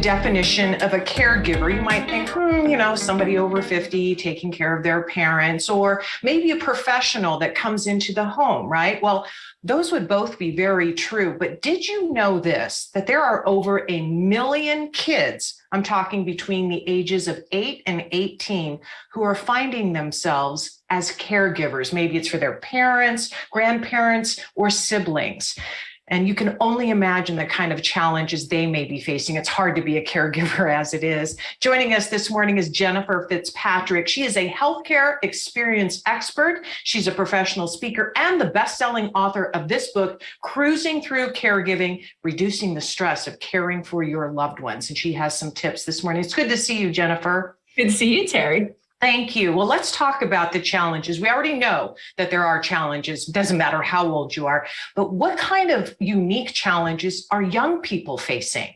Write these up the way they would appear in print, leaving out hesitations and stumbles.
definition of a caregiver, you might think, somebody over 50 taking care of their parents, or maybe a professional that comes into the home, right? Well, those would both be very true. But did you know this, that there are over 1 million kids, I'm talking between the ages of 8 and 18, who are finding themselves as caregivers? Maybe it's for their parents, grandparents, or siblings. And you can only imagine the kind of challenges they may be facing. It's hard to be a caregiver as it is. Joining us this morning is Jennifer FitzPatrick. She is a healthcare experience expert. She's a professional speaker and the best-selling author of this book, Cruising Through Caregiving, Reducing the Stress of Caring for Your Loved Ones. And she has some tips this morning. It's good to see you, Jennifer. Good to see you, Terry. Thank you. Well, let's talk about the challenges. We already know that there are challenges. It doesn't matter how old you are, but what kind of unique challenges are young people facing?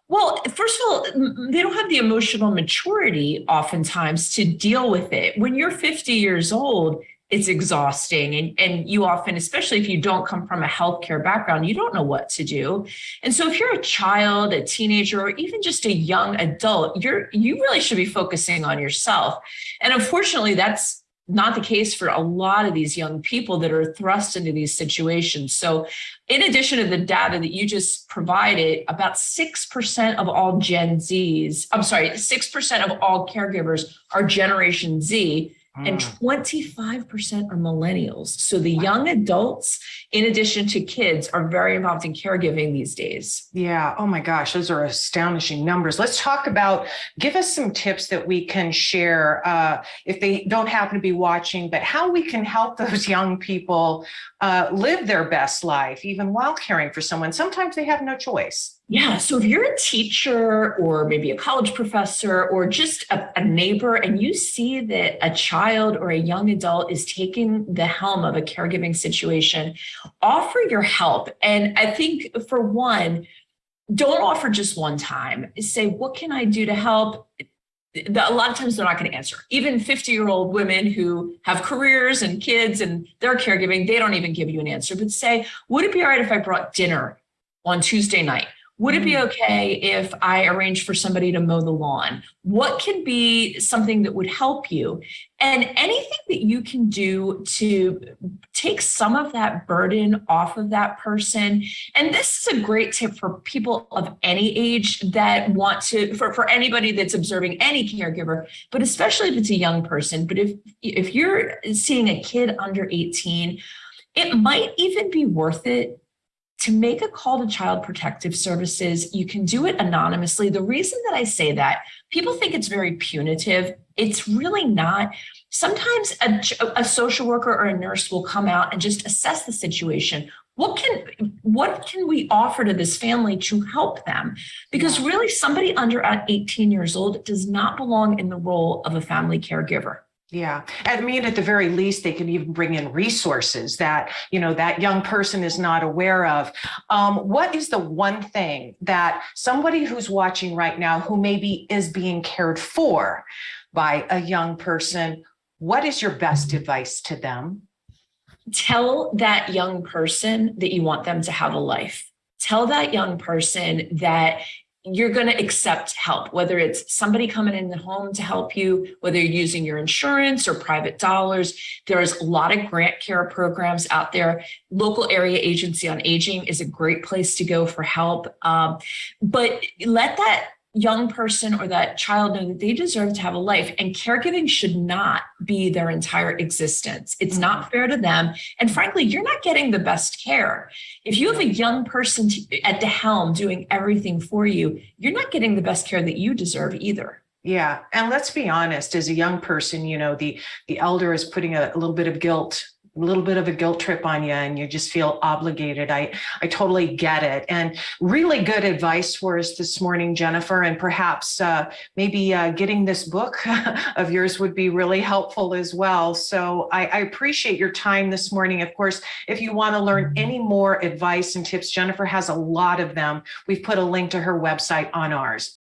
Well, first of all, they don't have the emotional maturity oftentimes to deal with it. When you're 50 years old, it's exhausting. And you often, especially if you don't come from a healthcare background, you don't know what to do. And so if you're a child, a teenager, or even just a young adult, you really should be focusing on yourself. And unfortunately, that's not the case for a lot of these young people that are thrust into these situations. So in addition to the data that you just provided, about 6% of all 6% of all caregivers are Generation Z. And 25% are millennials. So the young adults, in addition to kids, are very involved in caregiving these days. Yeah. Oh my gosh, those are astonishing numbers. Let's talk about, give us some tips that we can share if they don't happen to be watching, but how we can help those young people live their best life, even while caring for someone. Sometimes they have no choice. Yeah. So if you're a teacher or maybe a college professor or just a neighbor, and you see that a child or a young adult is taking the helm of a caregiving situation, offer your help. And I think, for one, don't offer just one time. Say, what can I do to help? A lot of times they're not going to answer. Even 50-year-old women who have careers and kids and they're caregiving, they don't even give you an answer. But say, would it be all right if I brought dinner on Tuesday night? Would it be okay if I arranged for somebody to mow the lawn? What can be something that would help you? And anything that you can do to take some of that burden off of that person. And this is a great tip for people of any age that want to, for anybody that's observing any caregiver, but especially if it's a young person. But if you're seeing a kid under 18, it might even be worth it to make a call to Child Protective Services. You can do it anonymously. The reason that I say that, people think it's very punitive. It's really not. Sometimes a social worker or a nurse will come out and just assess the situation. What can we offer to this family to help them? Because really, somebody under 18 years old does not belong in the role of a family caregiver. Yeah. I mean, at the very least, they can even bring in resources that, that young person is not aware of. What is the one thing that somebody who's watching right now, who maybe is being cared for by a young person, what is your best advice to them? Tell that young person that you want them to have a life. Tell that young person that you're going to accept help, whether it's somebody coming in the home to help you, whether you're using your insurance or private dollars. There's a lot of grant care programs out there. Local area agency on aging is a great place to go for help. But let that young person or that child know that they deserve to have a life, and caregiving should not be their entire existence. It's not fair to them. And frankly, you're not getting the best care. If you have a young person at the helm doing everything for you, you're not getting the best care that you deserve either. Yeah. And let's be honest, as a young person, the elder is putting a little bit of a guilt trip on you, and you just feel obligated. I totally get it. And really good advice for us this morning, Jennifer, and perhaps maybe getting this book of yours would be really helpful as well. So I appreciate your time this morning. Of course, if you want to learn any more advice and tips, Jennifer has a lot of them. We've put a link to her website on ours.